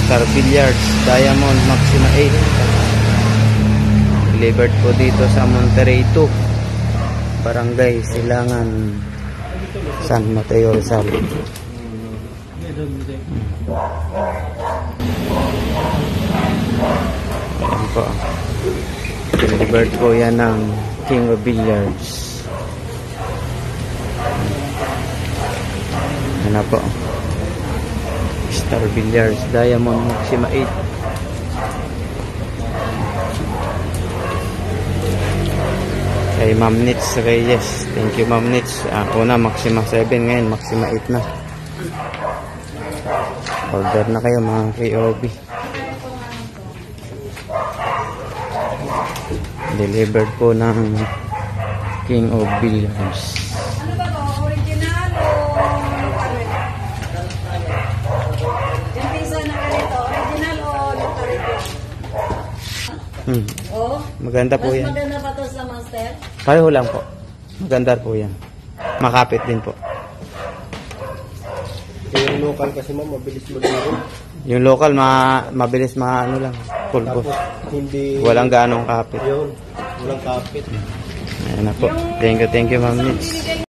Star Billiards Diamond Maxima 8. Delivered po dito sa Monterrey 2, Barangay Silangan, San Mateo, Rizal. Ayan po. Delivered po yan ng King of Billiards. Ano po, Star Billiards Diamond Maxima 8. Kay Ma'am Nits Reyes, thank you Ma'am Nits. Una Maxima 7, ngayon Maxima 8 na. Order na kayo mga KOB. Delivered po ng King of Billiards. Maganda po yan. Maganda pa to sa master? Pareho lang po. Maganda po yan. Makapit din po. Yung local kasi ma'am, mabilis maglaro. Yung local, mabilis ano lang. Pulpo. Hindi... Walang ganong kapit. Yun. Walang kapit. Ayan na po. Thank you Ma'am Nits.